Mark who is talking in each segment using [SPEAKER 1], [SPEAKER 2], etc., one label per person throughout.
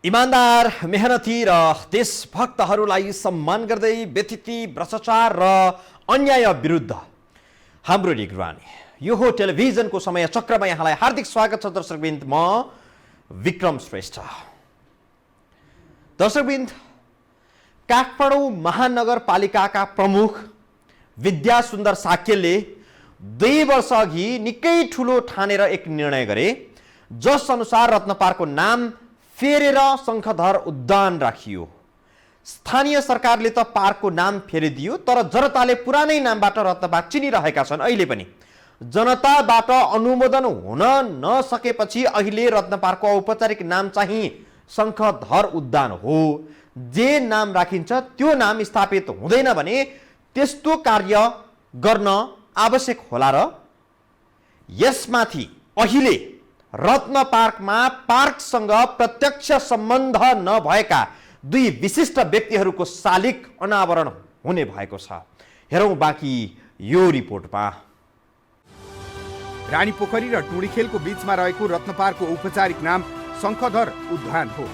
[SPEAKER 1] इमानदार, मेहनती र देशभक्तहरूलाई सम्मान गर्दै व्यतिथि भ्रष्टाचार र अन्याय विरुद्ध हाम्रो निगरानी। यो हो टेलिभिजनको समय चक्रमा यहाँलाई हार्दिक स्वागत छ दर्शकवृन्द। म विक्रम श्रेष्ठ। दर्शकवृन्द, काठमाडौँ महानगरपालिकाका प्रमुख विद्यासुन्दर साक्यले 2 वर्ष अघि निकै ठुलो ठानेर एक निर्णय गरे, जस अनुसार रत्नपार्कको नाम फेरेर शङ्खधर उद्यान राखियो। स्थानीय सरकारले त पार्कको नाम फेरिदियो, तर जनताले पुरानै नामबाट रत्नपार्क चिनिरहेका छन्। अहिले पनि जनताबाट अनुमोदन हुन नसकेपछि अहिले रत्नपार्कको औपचारिक नाम चाहिँ शङ्खधर उद्यान हो। जे नाम राखिन्छ त्यो नाम स्थापित हुँदैन भने त्यस्तो कार्य गर्न आवश्यक होला र? यसमाथि अहिले रत्नपार्कमा पार्कसँग प्रत्यक्ष सम्बन्ध नभएका 2 विशिष्ट व्यक्तिहरूको शालिग अनावरण हुने भएको छ। हेरौँ बाँकी यो रिपोर्टमा।
[SPEAKER 2] रानीपोखरी र टुँडीखेलको बीचमा रहेको रत्नपार्कको औपचारिक नाम शङ्खधर उद्यान हो।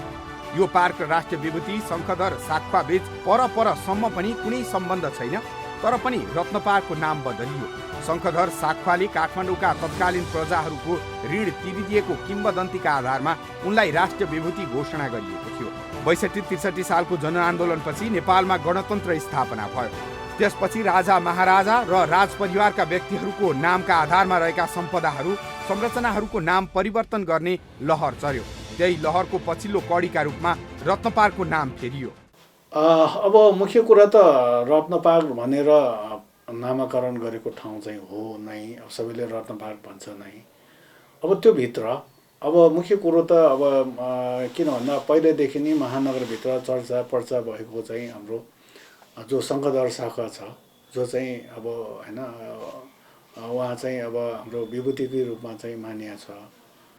[SPEAKER 2] यो पार्क र राष्ट्रिय विभूति शङ्खधर साक्पा बीच परसम्म पनि कुनै सम्बन्ध छैन, तर पनि रत्नपार्कको नाम बदलियो। शङ्खधर साक्पाले काठमाडौँका तत्कालीन प्रजाहरूको ऋण तिरिदिएको किम्बदन्तीका आधारमा उनलाई राष्ट्रिय विभूति घोषणा गरिएको थियो। 62-63 सालको जनआन्दोलनपछि नेपालमा गणतन्त्र स्थापना भयो। त्यसपछि राजा महाराजा र राजपरिवारका व्यक्तिहरूको नामका आधारमा रहेका सम्पदाहरू संरचनाहरूको नाम परिवर्तन गर्ने लहर चल्यो। त्यही लहरको पछिल्लो कडीका रूपमा रत्नपार्कको नाम फेरियो।
[SPEAKER 3] अब मुख्य कुरा त रत्नपार्क भनेर नामाकरण गरेको ठाउँ चाहिँ हो नै, अब सबैले रत्नपार्क भन्छ नै। अब त्यो भित्र अब मुख्य कुरो त अब किन भन्दा पहिलेदेखि नै महानगरभित्र चर्चा पर्चा भएको चाहिँ हाम्रो जो शङ्खधर शाखा छ, जो चाहिँ अब हैन उहाँ चाहिँ अब हाम्रो विभूतिकै रूपमा चाहिँ मानिया छ।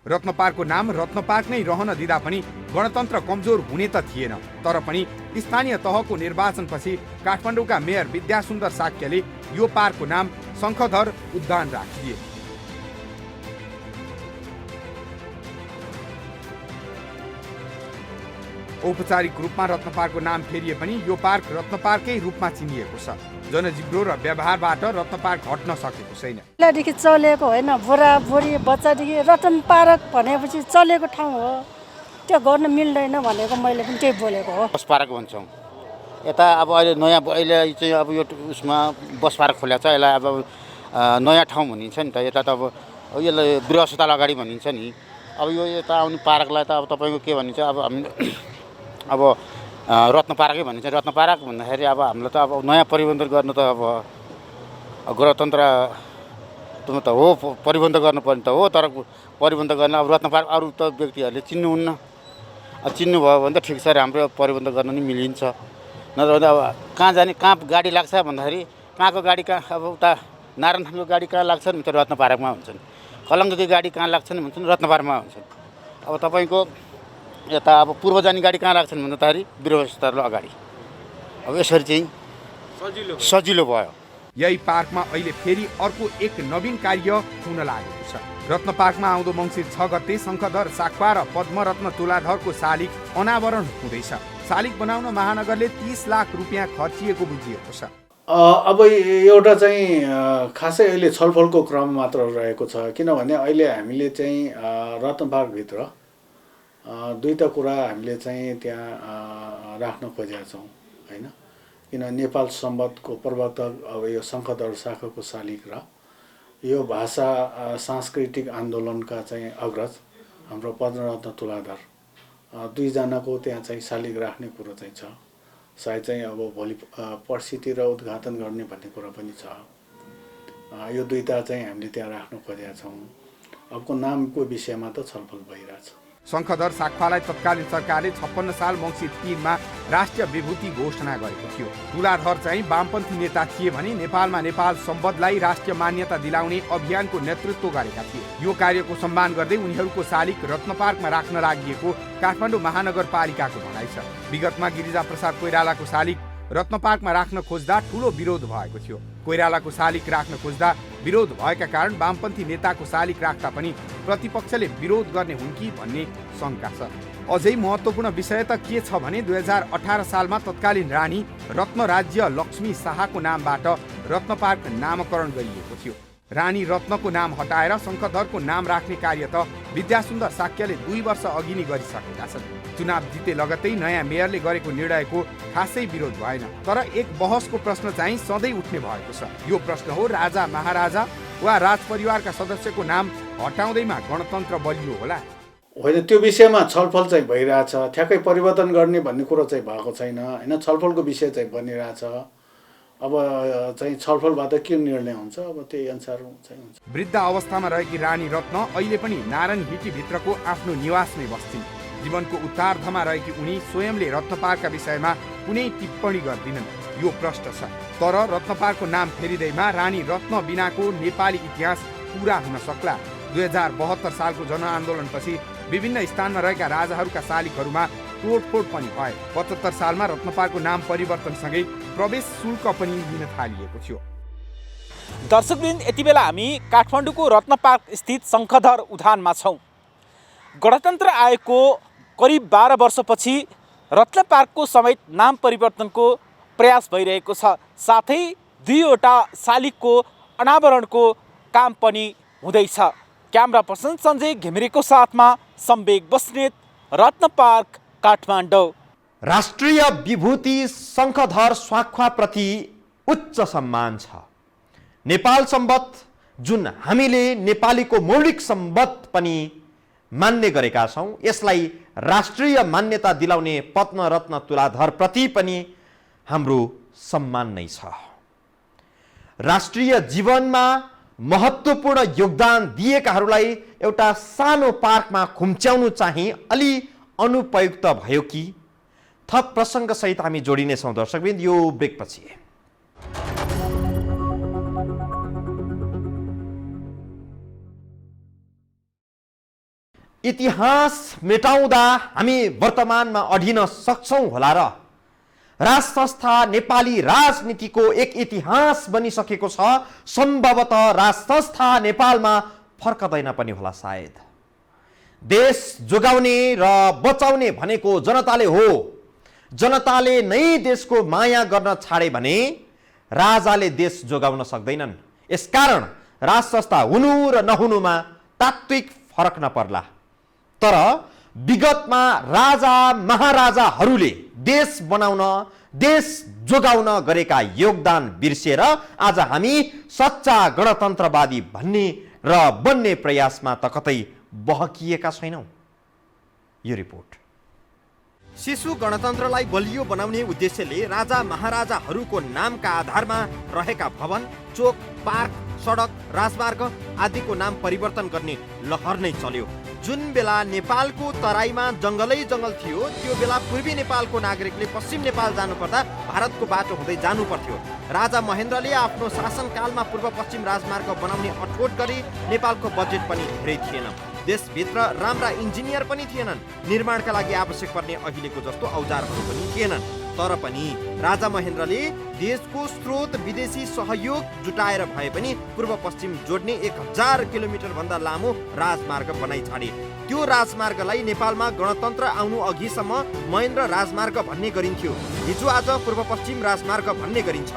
[SPEAKER 2] रत्नपार्कको नाम रत्नपार्क नै रहन दिँदा पनि गणतन्त्र कमजोर हुने त थिएन, तर पनि स्थानीय तहको निर्वाचनपछि काठमाडौँका मेयर विद्यासुन्दर साक्यले यो पार्कको नाम शङ्खधर उद्यान राखिदिए। औपचारिक रूपमा रत्नपार्कको नाम फेरिए पनि यो पार्क रत्नपार्कै रूपमा चिनिएको छ। जनजिब्रो र व्यवहारबाट रत्नपार्क हट्न सकेको छैन।
[SPEAKER 4] पहिलादेखि चलेको होइन, बुढाबुढी बच्चादेखि रतन पार्क भनेपछि चलेको ठाउँ हो, त्यो गर्न मिल्दैन भनेको मैले पनि त्यही बोलेको हो।
[SPEAKER 5] बस पार्क भन्छौँ यता। अब अहिले नयाँ अहिले चाहिँ अब यो उसमा बस पार्क खोलेको छ, यसलाई अब नयाँ ठाउँ भनिन्छ नि त। यता त अब यसलाई गृह अस्पताल अगाडि भनिन्छ नि। अब यो यता आउने पार्कलाई त अब तपाईँको के भनिन्छ, अब हामी अब रत्नपार्कै भनिन्छ। रत्नपार्क भन्दाखेरि अब हामीलाई त अब नयाँ परिवर्तन गर्नु त अब गणतन्त्र त हो, परिवर्तन गर्नुपर्ने त हो, तर परिवर्तन गर्न अब रत्नपार्क अरू त व्यक्तिहरूले चिन्नुहुन्न। चिन्नु भयो भने त ठिक छ, राम्रो परिवर्तन गर्न नि मिलिन्छ। नत्र भने अब कहाँ जाने, कहाँ गाडी लाग्छ भन्दाखेरि कहाँको गाडी कहाँ, अब उता नारायणको गाडी कहाँ लाग्छन् भने रत्नपार्कमा हुन्छन्, कलङ्गकी गाडी कहाँ लाग्छन् भन्छन् रत्नपार्कमा हुन्छन्। अब तपाईँको यता अब पूर्व जाने गाडी कहाँ लाग्छन् भन्दाखेरि गृह अस्पताल अगाडि। अब यसरी चाहिँ सजिलो भयो।
[SPEAKER 2] यही पार्कमा अहिले फेरि अर्को एक नवीन कार्य हुन लागेको छ। रत्नपार्कमा आउँदो मङ्सिर 6 गते शङ्खधर साक्पा र पद्मरत्न तुलाधरको शालिग अनावरण हुँदैछ। शालिग बनाउन महानगरले 30 लाख रुपियाँ खर्चिएको बुझिएको छ।
[SPEAKER 3] अब एउटा चाहिँ खासै अहिले छलफलको क्रम मात्र रहेको छ, किनभने अहिले हामीले चाहिँ रत्नपार्कभित्र 2टा कुरा हामीले चाहिँ त्यहाँ राख्न खोजेका छौँ होइन। किन नेपाल सम्बन्धको प्रवर्तक अब यो शङ्खधर शाखाको शालिग र यो भाषा सांस्कृतिक आन्दोलनका चाहिँ अग्रज हाम्रो पद्मरत्न तुलाधर 2 जनाको त्यहाँ चाहिँ शालिग राख्ने कुरो चाहिँ छ। सायद चाहिँ अब भोलि पर्सितिर उद्घाटन गर्ने भन्ने कुरा पनि छ। यो 2टा चाहिँ हामीले त्यहाँ राख्न खोजेका छौँ। अबको नामको विषयमा त छलफल भइरहेछ।
[SPEAKER 2] शङ्खधर साक्पालाई तत्कालीन सरकारले 56 साल मङ्सिर 3 मा राष्ट्रिय विभूति घोषणा गरेको थियो। तुलाधर चाहिँ वामपन्थी नेता थिए भने नेपालमा नेपाल सम्बन्धलाई राष्ट्रिय मान्यता दिलाउने अभियानको नेतृत्व गरेका थिए। यो कार्यको सम्मान गर्दै उनीहरूको शालिग रत्नपार्कमा राख्न लागि काठमाडौँ महानगरपालिकाको भनाइ छ। विगतमा गिरिजाप्रसाद कोइरालाको शालिग रत्नपार्कमा राख्न खोज्दा ठूलो विरोध भएको थियो। कोइरालाको शालिग राख्न खोज्दा विरोध भएका कारण वामपन्थी नेताको शालिग राख्दा पनि प्रतिपक्षले विरोध गर्ने हुन् कि भन्ने शङ्का छ। अझै महत्त्वपूर्ण विषय त के छ भने 2018 सालमा तत्कालीन रानी रत्न राज्य लक्ष्मी शाहको नामबाट रत्न पार्क नामकरण गरिएको थियो। रानी रत्नको नाम हटाएर शङ्खधरको नाम राख्ने कार्य त विद्यासुन्दर साक्यले 2 वर्ष अघि नै गरिसकेका छन्। चुनाव जिते लगतै नयाँ मेयरले गरेको निर्णयको खासै विरोध भएन। तर एक बहसको प्रश्न चाहिँ सधैँ उठ्ने भएको छ। यो प्रश्न हो, राजा महाराजा वा राजपरिवारका सदस्यको नाम हटाउँदैमा गणतन्त्र बलियो होला?
[SPEAKER 3] होइन, त्यो विषयमा छलफल चाहिँ भइरहेछ। ठ्याक्कै परिवर्तन गर्ने भन्ने कुरो चाहिँ भएको छैन होइन। छलफलको विषय चाहिँ बनिरहेछ। अब चाहिँ छलफलबाट के निर्णय हुन्छ अब त्यही अनुसार हुन्छ।
[SPEAKER 2] वृद्ध अवस्थामा रहेकी रानी रत्न अहिले पनि नारायण हिटीभित्रको आफ्नो निवासमै बस्थिन्। जीवनको उत्तरार्धमा रहेकी उनी स्वयंले रत्नपार्कका विषयमा कुनै टिप्पणी गर्दिनन्। यो प्रश्न छ। तर रत्नपार्कको नाम फेरिँदैमा रानी रत्न बिनाको नेपाली इतिहास पूरा हुन सक्ला। 2072 सालको जनआन्दोलनपछि विभिन्न स्थानमा रहेका राजाहरूका शालिगहरूमा तोडफोड पनि भए। 75 सालमा रत्नपार्कको नाम परिवर्तनसँगै प्रवेश शुल्क पनि लिन थालिएको थियो।
[SPEAKER 6] दर्शकवृन्द, यति बेला हामी काठमाडौँको रत्नपार्क स्थित शङ्खधर उद्यानमा छौँ। गणतन्त्र आएको करिब 12 वर्षपछि रत्नपार्कको समेत नाम परिवर्तनको प्रयास भइरहेको छ। साथै 2वटा शालिगको अनावरणको काम पनि हुँदैछ। क्यामेरा पर्सन सञ्जय घिमिरेको साथमा सम्वेक बस्नेत, रत्नपार्क, काठमाडौँ।
[SPEAKER 1] राष्ट्रिय विभूति शङ्खधर स्वाख्वाप्रति उच्च सम्मान छ। नेपाल सम्बत, जुन हामीले नेपालीको मौलिक सम्बत पनि मान्ने गरेका छौँ, यसलाई राष्ट्रिय मान्यता दिलाउने पद्मरत्न तुलाधर प्रति पनि हाम्रो सम्मान नै छ। राष्ट्रिय जीवनमा महत्त्वपूर्ण योगदान दिएकाहरूलाई एउटा सानो पार्कमा खुम्च्याउनु चाहिँ अलि अनुपयुक्त भयो कि? थप प्रसङ्गसहित हामी जोडिनेछौँ दर्शकवृन्द यो ब्रेकपछि। इतिहास मेटाउँदा हामी वर्तमानमा अडिन सक्छौँ होला र? राज संस्था नेपाली राजनीतिको एक इतिहास बनिसकेको छ। सम्भवतः राज संस्था नेपालमा फर्कदैन पनि होला सायद। देश जोगाउने र बचाउने भनेको जनताले हो। जनताले नै देशको माया गर्न छाडे भने राजाले देश जोगाउन सक्दैनन्। यसकारण राज संस्था हुनु र नहुनुमा तात्विक फरक नपर्ला। तर विगतमा राजा महाराजाहरूले देश बनाउन, देश जोगाउन गरेका योगदान बिर्सिएर आज हामी सच्चा गणतन्त्रवादी भन्ने र बन्ने प्रयासमा त कतै बहकिएका छैनौँ। यो रिपोर्ट। शिशु गणतन्त्रलाई बलियो बनाउने उद्देश्यले राजा महाराजाहरूको नामका आधारमा रहेका भवन, चोक, पार्क, सडक, राजमार्ग आदिको नाम परिवर्तन गर्ने लहर नै चल्यो। जुन बेला नेपालको तराईमा जङ्गलै जङ्गल थियो, त्यो बेला पूर्वी नेपालको नागरिकले पश्चिम नेपाल जानुपर्दा भारतको बाटो हुँदै जानु पर्थ्यो। राजा महेन्द्रले आफ्नो शासनकालमा पूर्व पश्चिम राजमार्ग बनाउने अठोट गरी। नेपालको बजेट पनि धेरै थिएन। देशभित्र राम्रा इन्जिनियर पनि थिएनन्। निर्माणका लागि आवश्यक पर्ने अहिलेको जस्तो औजारहरू पनि थिएनन्। तर पनि राजा महेन्द्रले देशको स्रोत विदेशी सहयोग जुटाएर भए पनि पूर्व पश्चिम जोड्ने 1000 किलोमिटर भन्दा लामो राजमार्ग बनाइ छाडे। त्यो राजमार्गलाई नेपालमा गणतन्त्र आउनु अघिसम्म महेन्द्र राजमार्ग भन्ने गरिन्थ्यो। हिजो आज पूर्व पश्चिम राजमार्ग भन्ने गरिन्छ।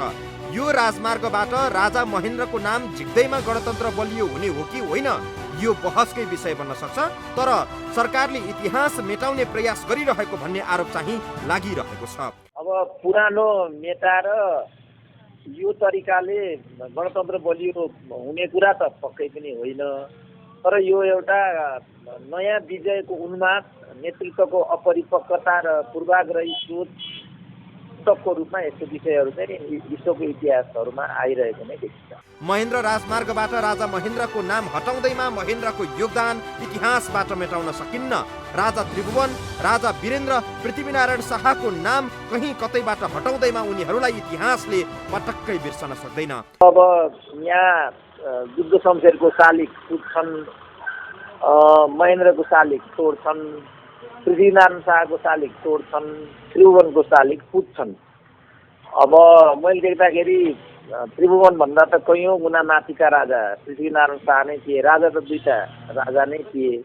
[SPEAKER 1] यो राजमार्गबाट राजा महेन्द्रको नाम झिक्दैमा गणतन्त्र बलियो हुने हो कि होइन, यो बहसकै विषय बन्न सक्छ। तर सरकारले इतिहास मेटाउने प्रयास गरिरहेको भन्ने आरोप चाहिँ लागिरहेको छ।
[SPEAKER 7] अब पुरानो मेटाएर यो तरिकाले गणतन्त्र बलियो हुने कुरा त पक्कै पनि होइन। तर यो एउटा नयाँ विजयको उन्माद, नेतृत्वको अपरिपक्वता र पूर्वाग्रही सोचको रूपमा यस्तो विषयहरू चाहिँ विश्वको इतिहासहरूमा आइरहेको नै देखिन्छ।
[SPEAKER 1] महेन्द्र राजमार्गबाट राजा महेन्द्रको नाम हटाउँदैमा महेन्द्रको योगदान इतिहासबाट मेटाउन सकिन्न। राजा त्रिभुवन, राजा वीरेन्द्र, पृथ्वीनारायण शाहको नाम कहीँ कतैबाट हटाउँदैमा उनीहरूलाई इतिहासले पटक्कै बिर्सन सक्दैन।
[SPEAKER 7] अब यहाँ बुद्ध शमशेरको शालिग पुज्छन्, महेन्द्रको शालिग तोड्छन्, पृथ्वीनारायण शाहको शालिग तोड्छन्, त्रिभुवनको शालिग पुज्छन्। अब मैले देख्दाखेरि त्रिभुवन भन्दा त कैयौँ गुणा माथिका राजा पृथ्वीनारायण शाह नै थिए। राजा त 2टा राजा नै थिए।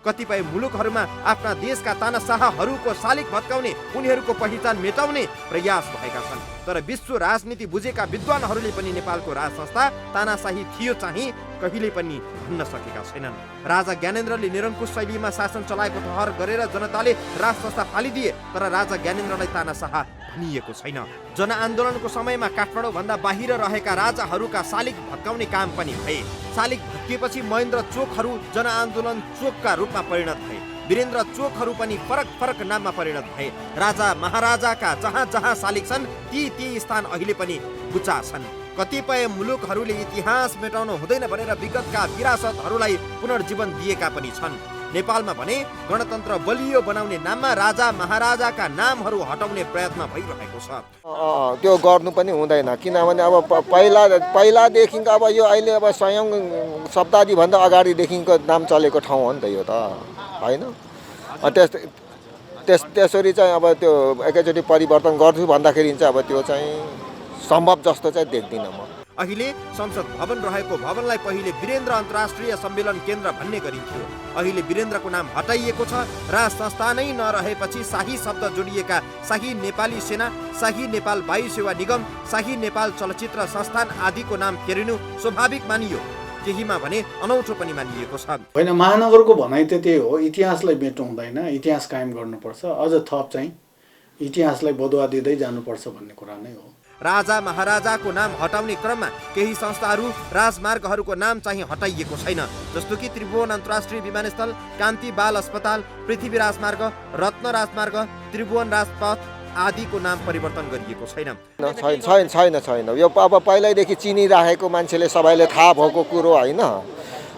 [SPEAKER 1] कतिपय मुलुकहरूमा आफ्ना देशका तानाशाहहरूको शालिग भत्काउने, उनीहरूको पहिचान मेटाउने प्रयास भएका छन्। तर विश्व राजनीति बुझेका विद्वानहरूले पनि नेपालको राज संस्था तानाशाही थियो चाहिँ कहिले पनि भन्न सकेका छैनन्। राजा ज्ञानेन्द्रले निरङ्कुश शैलीमा शासन चलाएको ठहर गरेर जनताले राज संस्था फालिदिए, तर राजा ज्ञानेन्द्रलाई तानाशाह भनिएको छैन। जनआन्दोलनको समयमा काठमाडौँ भन्दा बाहिर रहेका राजाहरूका शालिग भत्काउने काम पनि भए। शालिग भत्किएपछि महेन्द्र चोकहरू जनआन्दोलन चोकका रूपमा परिणत भए। वीरेन्द्र चोकहरू पनि फरक फरक नाममा परिणत भए। राजा महाराजाका जहाँ जहाँ शालिग छन् ती स्थान अहिले पनि बुचा छन्। कतिपय मुलुकहरूले इतिहास मेटाउन हुँदैन भनेर विगतका विरासतहरूलाई पुनर्जीवन दिएका पनि छन्। नेपालमा भने गणतन्त्र बलियो बनाउने नाममा राजा महाराजाका नामहरू हटाउने प्रयत्न भइरहेको छ।
[SPEAKER 8] त्यो गर्नु पनि हुँदैन, किनभने अब पहिलादेखिको अब यो अहिले अब 100 शताब्दी भन्दा अगाडिदेखिको नाम चलेको ठाउँ हो नि त यो त, होइन? त्यसरी चाहिँ अब त्यो एकैचोटि परिवर्तन गर्छु भन्दाखेरि चाहिँ अब त्यो चाहिँ सम्भव जस्तो चाहिँ देख्दिनँ म।
[SPEAKER 1] अहिले संसद भवन रहेको भवनलाई पहिले वीरेन्द्र अन्तर्राष्ट्रिय सम्मेलन केन्द्र भन्ने गरिन्थ्यो। अहिले वीरेन्द्रको नाम हटाइएको छ। राज संस्था नै नरहेपछि शाही शब्द जोडिएका शाही नेपाली सेना, शाही नेपाल वायु सेवा निगम, शाही नेपाल चलचित्र संस्थान आदिको नाम फेरिनु स्वाभाविक मानियो। केहीमा भने अनौठो पनि मानिएको छ।
[SPEAKER 3] होइन, महानगरको भनाइ त त्यही हो, इतिहासलाई मेट्नु हुँदैन, इतिहास कायम गर्नुपर्छ, अझ थप चाहिँ इतिहासलाई बदुवा दिँदै जानुपर्छ भन्ने कुरा नै हो।
[SPEAKER 1] राजा महाराजाको नाम हटाउने क्रममा केही संस्थाहरू राजमार्गहरूको नाम चाहिँ हटाइएको छैन, जस्तो कि त्रिभुवन अन्तर्राष्ट्रिय विमानस्थल, कान्ति बाल अस्पताल, पृथ्वी राजमार्ग, रत्न राजमार्ग, त्रिभुवन राजपथ आदिको नाम परिवर्तन गरिएको छैन।
[SPEAKER 8] यो अब पहिल्यैदेखि चिनिराखेको मान्छेले सबैले थाहा भएको कुरो होइन।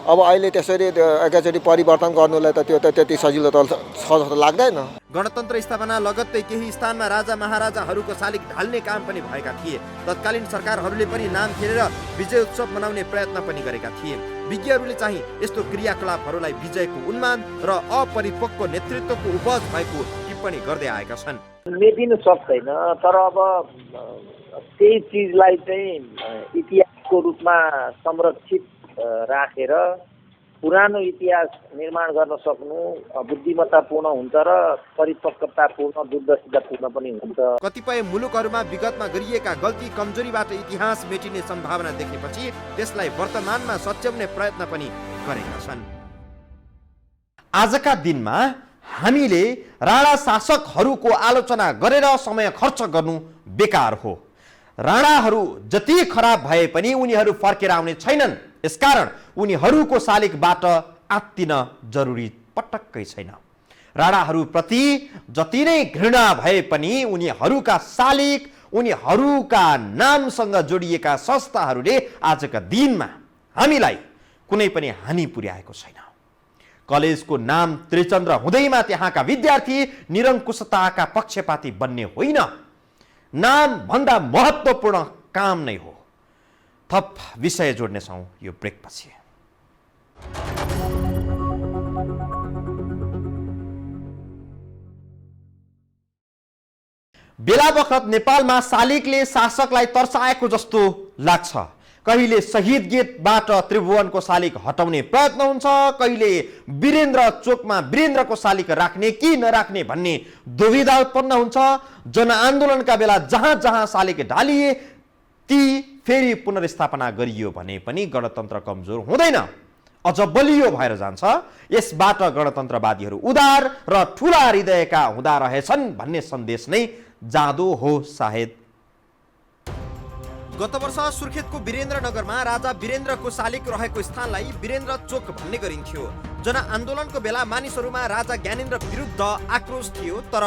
[SPEAKER 8] अब अहिले त्यसरी एकैचोटि परिवर्तन गर्नुलाई त त्यो त त्यति सजिलो त जस्तो लाग्दैन।
[SPEAKER 1] गणतन्त्र स्थापना लगत्तै केही स्थानमा राजा महाराजाहरूको शालिग ढाल्ने काम पनि भएका थिए। तत्कालीन सरकारहरूले पनि नाम फेरेर विजय उत्सव मनाउने प्रयत्न पनि गरेका थिए। विज्ञहरूले चाहिँ यस्तो क्रियाकलापहरूलाई विजयको उन्मान र अपरिपक्व नेतृत्वको उपज भएको टिप्पणी गर्दै आएका छन्।
[SPEAKER 7] मेटिनु सक्दैन, तर अब त्यही चिजलाई चाहिँ इतिहासको रूपमा संरक्षित राखेर पुरानो इतिहास निर्माण गर्न सक्नु बुद्धिमत्तापूर्ण हुन्छ र परिपक्वतापूर्ण, दूरदर्शितापूर्ण पनि हुन्छ।
[SPEAKER 1] कतिपय मुलुकहरूमा विगतमा गरिएका गल्ती कमजोरीबाट इतिहास मेटिने सम्भावना देखेपछि त्यसलाई वर्तमानमा सच्याउने प्रयत्न पनि गरेका छन्। आजका दिनमा हामीले राणा शासकहरूको आलोचना गरेर समय खर्च गर्नु बेकार हो। राणाहरू जति खराब भए पनि उनीहरू फर्केर आउने छैनन्। यसकारण उनीहरूको शालिगबाट आत्तिन जरुरी पटक्कै छैन। राणाहरूप्रति जति नै घृणा भए पनि उनीहरूका शालिग, उनीहरूका नामसँग जोडिएका संस्थाहरूले आजका दिनमा हामीलाई कुनै पनि हानि पुर्याएको छैन। कलेजको नाम त्रिचन्द्र हुँदैमा त्यहाँका विद्यार्थी निरङ्कुशताका पक्षपाती बन्ने होइन, नाम भन्दा महत्त्वपूर्ण काम नै हो। थप विषय जोड्नेछौँ यो ब्रेकपछि। बेला बखत नेपालमा शालिगले शासकलाई तर्साएको जस्तो लाग्छ। कहिले शहीद गेटबाट त्रिभुवनको शालिग हटाउने प्रयत्न हुन्छ, कहिले वीरेन्द्र चोकमा वीरेन्द्रको शालिग राख्ने कि नराख्ने भन्ने दुविधा उत्पन्न हुन्छ। जनआन्दोलनका बेला जहाँ जहाँ शालिग ढालिए ती फेरि पुनर्स्थापना गरियो भने पनि गणतन्त्र कमजोर हुँदैन, अझ बलियो भएर जान्छ। यसबाट गणतन्त्रवादीहरू उदार र ठुला हृदयका हुँदा रहेछन् भन्ने सन्देश नै जादु हो सायद। गत वर्ष सुर्खेतको वीरेन्द्रनगरमा राजा वीरेन्द्रको शालिग रहेको स्थानलाई वीरेन्द्र चोक भन्ने गरिन्थ्यो। जनआन्दोलनको बेला मानिसहरूमा राजा ज्ञानेन्द्र विरुद्ध आक्रोश थियो, तर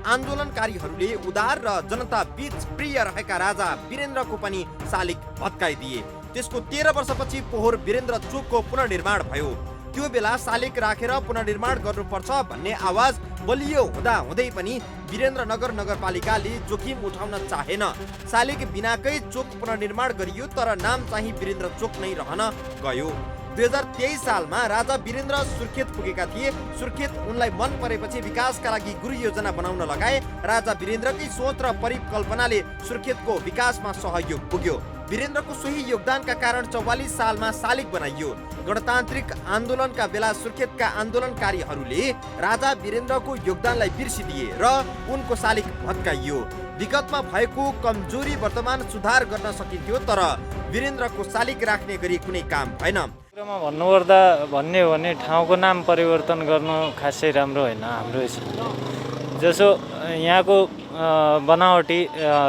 [SPEAKER 1] आन्दोलनकारीहरूले उदार र जनता बीच प्रिय रहेका राजा वीरेन्द्रको पनि शालिग भत्काइदिए। त्यसको 13 वर्षपछि पोहोर वीरेन्द्र चोकको पुनर्निर्माण भयो। त्यो बेला शालिग राखेर पुनर्निर्माण गर्नुपर्छ भन्ने आवाज बलियो हुँदा हुँदै पनि वीरेन्द्रनगर नगरपालिकाले जोखिम उठाउन चाहेन। शालिग बिनाकै चोक पुनर्निर्माण गरियो, तर नाम चाहिँ वीरेन्द्र चोक नै रहन गयो। 2023 सालमा राजा वीरेन्द्र सुर्खेत पुगेका थिए। सुर्खेत उनलाई मन परेपछि विकासका लागि गुरु योजना बनाउन लगाए। राजा वीरेन्द्रकै सोच र परिकल्पनाले सुर्खेतको विकासमा सहयोग पुग्यो। वीरेन्द्रको सोही योगदानका कारण 44 सालमा शालिग बनाइयो। गणतान्त्रिक आन्दोलनका बेला सुर्खेतका आन्दोलनकारीहरूले राजा वीरेन्द्रको योगदानलाई बिर्सिदिए र उनको शालिग भत्काइयो। विगतमा भएको कमजोरी वर्तमान सुधार गर्न सकिन्थ्यो, तर वीरेन्द्रको शालिग राख्ने गरी कुनै काम भएन।
[SPEAKER 9] भन्नुपर्दा भन्ने हो भने ठाउँको नाम परिवर्तन गर्नु खासै राम्रो होइन हाम्रो हिसाबले। जसो यहाँको बनावटी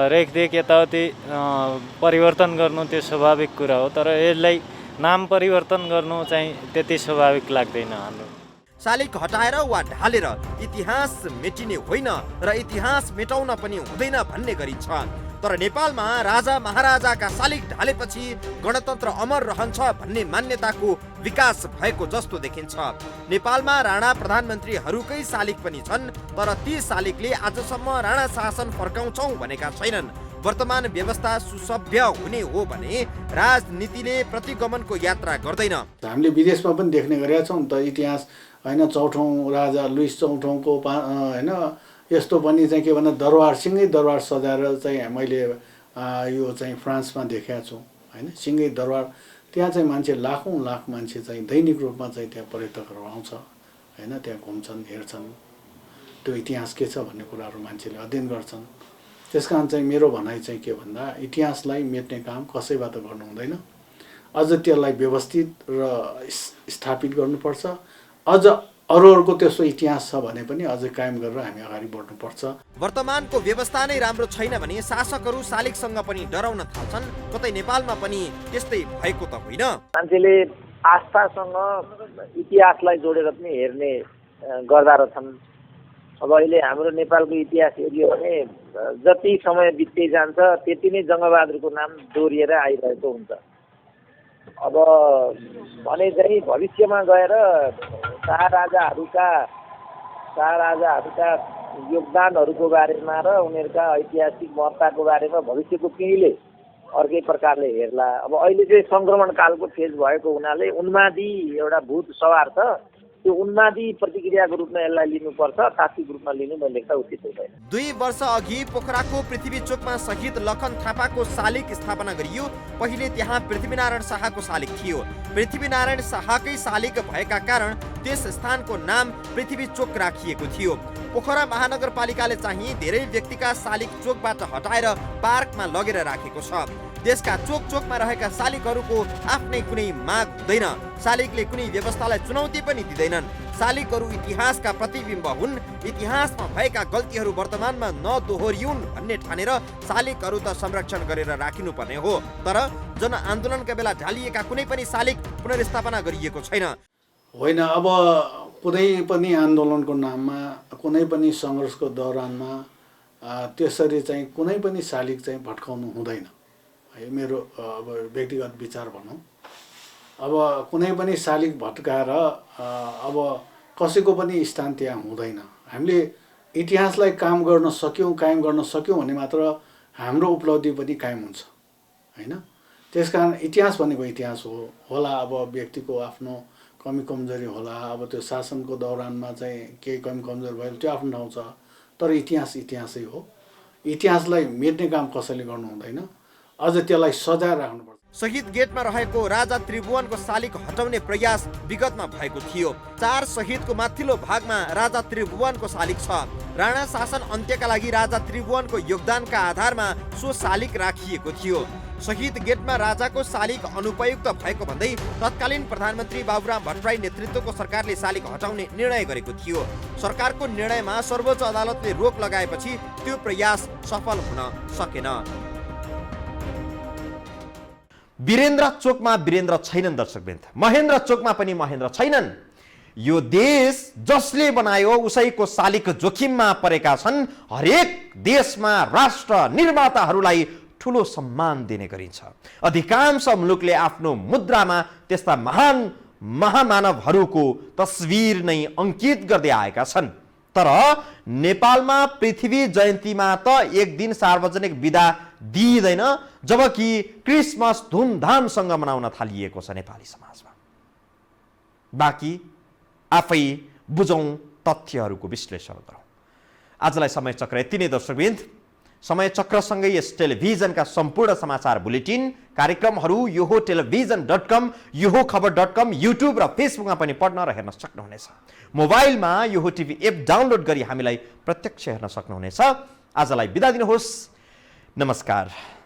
[SPEAKER 9] रेखदेख यताउति परिवर्तन गर्नु त्यो स्वाभाविक कुरा हो, तर यसलाई नाम परिवर्तन गर्नु चाहिँ त्यति स्वाभाविक लाग्दैन हाम्रो।
[SPEAKER 1] शालिग हटाएर वा ढालेर इतिहास मेटिने होइन र इतिहास मेटाउन पनि हुँदैन भन्ने गरिन्छ। तर नेपालमा राजा महाराजाका शालिग ढालेपछि गणतन्त्र अमर रहन्छ भन्ने मान्यताको विकास भएको जस्तो देखिन्छ। नेपालमा राणा प्रधानमन्त्रीहरूकै शालिग पनि छन्, तर ती शालिगले आजसम्म राणा शासन फर्काउँछौँ भनेका छैनन्। वर्तमान व्यवस्था सुसभ्य हुने हो भने राजनीतिले प्रतिगमनको यात्रा गर्दैन।
[SPEAKER 3] हामीले विदेशमा पनि देख्ने गरेका छौँ त इतिहास होइन। चौथौँ राजा लुइस चौथौँको होइन यस्तो पनि चाहिँ के भन्दा दरबार सिँगै दरबार सजाएर चाहिँ मैले यो चाहिँ फ्रान्समा देखेका छु होइन। सिँगै दरबार त्यहाँ चाहिँ मान्छे लाखौँ लाख मान्छे चाहिँ दैनिक रूपमा चाहिँ त्यहाँ पर्यटकहरू आउँछ होइन, त्यहाँ घुम्छन् हेर्छन्, त्यो इतिहास के छ भन्ने कुराहरू मान्छेले अध्ययन गर्छन्। त्यस कारण चाहिँ मेरो भनाइ चाहिँ के भन्दा इतिहासलाई मेट्ने काम कसैबाट गर्नु हुँदैन, अझ त्यसलाई व्यवस्थित र स्थापित गर्नुपर्छ। अझ अरूहरूको त्यस्तो इतिहास छ भने पनि अझै कायम गरेर हामी अगाडि बढ्नुपर्छ।
[SPEAKER 1] वर्तमानको व्यवस्था नै राम्रो छैन भने शासकहरू शालिगसँग पनि डराउन थाल्छन्। कतै नेपालमा पनि त्यस्तै भएको त होइन।
[SPEAKER 7] मान्छेले आस्थासँग इतिहासलाई जोडेर पनि हेर्ने गर्दा रहेछन्। अब अहिले हाम्रो नेपालको इतिहास हेऱ्यो भने जति समय बित्दै जान्छ त्यति नै जङ्गबहादुरको नाम दोहोरिएर आइरहेको हुन्छ। अब भने चाहिँ भविष्यमा गएर शाहराजाहरूका योगदानहरूको बारेमा र उनीहरूका ऐतिहासिक महत्ताको बारेमा भविष्यको पिँढीले अर्कै प्रकारले हेर्ला। अब अहिले चाहिँ सङ्क्रमणकालको फेज भएको हुनाले उन्मादी एउटा भूत सवार छ, त्यो उन्मादी प्रतिक्रियाको रूपमा यसलाई लिनुपर्छ, तात्विक रूपमा लिनु मैले लेख्दा उचित हुँदैन।
[SPEAKER 1] 2 वर्ष अघि पोखराको पृथ्वी चोकमा शहीद लखन थापाको शालिग स्थापना गरियो। पहिले त्यहाँ पृथ्वीनारायण शाहको शालिग थियो। पृथ्वीनारायण शाहकै शालिग भएका कारण त्यस स्थानको नाम पृथ्वी चोक राखिएको थियो। पोखरा महानगरपालिकाले चाहिँ धेरै व्यक्तिका शालिग चोकबाट हटाएर पार्कमा लगेर राखेको छ। देशका चोक चोकमा रहेका शालिगहरूको आफ्नै कुनै माग हुँदैन। शालिगले कुनै व्यवस्थालाई चुनौती पनि दिँदैनन्। शालिगहरू इतिहासका प्रतिबिम्ब हुन्। इतिहासमा भएका गल्तीहरू वर्तमानमा नदोहोरियुन् भन्ने ठानेर शालिगहरू त संरक्षण गरेर राखिनुपर्ने हो। तर जनआन्दोलनका बेला ढालिएका कुनै पनि शालिग पुनर्स्थापना गरिएको छैन।
[SPEAKER 3] होइन, अब कुनै पनि आन्दोलनको नाममा कुनै पनि सङ्घर्षको दौरानमा त्यसरी चाहिँ कुनै पनि शालिग चाहिँ भट्काउनु हुँदैन। मेरो अब व्यक्तिगत विचार भनौँ। अब कुनै पनि शालिग भट्काएर अब कसैको पनि स्थान त्यहाँ हुँदैन। हामीले इतिहासलाई कायम गर्न सक्यौँ भने मात्र हाम्रो उपलब्धि पनि कायम हुन्छ होइन। त्यसकारण इतिहास भनेको इतिहास होला। अब व्यक्तिको आफ्नो कमी कमजोरी होला, अब त्यो शासनको दौरानमा चाहिँ केही कमी कमजोरी भयो त्यो आफ्नो ठाउँ छ, तर इतिहास इतिहासै हो। इतिहासलाई मेट्ने काम कसैले गर्नु हुँदैन, अझ त्यसलाई सजाय राख्नुपर्छ।
[SPEAKER 1] शहीद गेटमा रहेको राजा त्रिभुवनको शालिग हटाउने प्रयास विगतमा भएको थियो। 4 शहीदको माथिल्लो भागमा राजा त्रिभुवनको शालिग छ। राणा शासन अन्त्यका लागि राजा त्रिभुवनको योगदानका आधारमा सो शालिग राखिएको थियो। शहीद गेटमा राजाको शालिग अनुपयुक्त भएको भन्दै तत्कालीन प्रधानमन्त्री बाबुराम भट्टराई नेतृत्वको सरकारले शालिग हटाउने निर्णय गरेको थियो। सरकारको निर्णयमा सर्वोच्च अदालतले रोक लगाएपछि त्यो प्रयास सफल हुन सकेन। वीरेन्द्र चोकमा वीरेन्द्र छैनन् दर्शकवृन्द, महेन्द्र चोकमा पनि महेन्द्र छैनन्। यो देश जसले बनायो उसैको शालिग जोखिममा परेका छन्। हरेक देशमा राष्ट्र निर्माताहरूलाई ठुलो सम्मान दिने गरिन्छ। अधिकांश मुलुकले आफ्नो मुद्रामा त्यस्ता महान महामानवहरूको तस्बिर नै अंकित गर्दै आएका छन्। तर नेपालमा पृथ्वी जयन्तीमा त एक दिन सार्वजनिक बिदा दिइँदैन, जबकि क्रिसमस धुमधामसँग मनाउन थालिएको छ नेपाली समाजमा। बाँकी आफै बुझौँ, तथ्यहरूको विश्लेषण गरौँ। आजलाई समय चक्र यति नै दर्शकवृन्द। समय चक्रसँगै यस टेलिभिजनका सम्पूर्ण समाचार बुलेटिन कार्यक्रमहरू यो हो टेलिभिजन.com, यो हो खबर.com, युट्युब र फेसबुकमा पनि पढ्न र हेर्न सक्नुहुनेछ। मोबाइलमा यो हो टिभी एप डाउनलोड गरी हामीलाई प्रत्यक्ष हेर्न सक्नुहुनेछ। आजलाई बिदा दिनुहोस्। नमस्कार।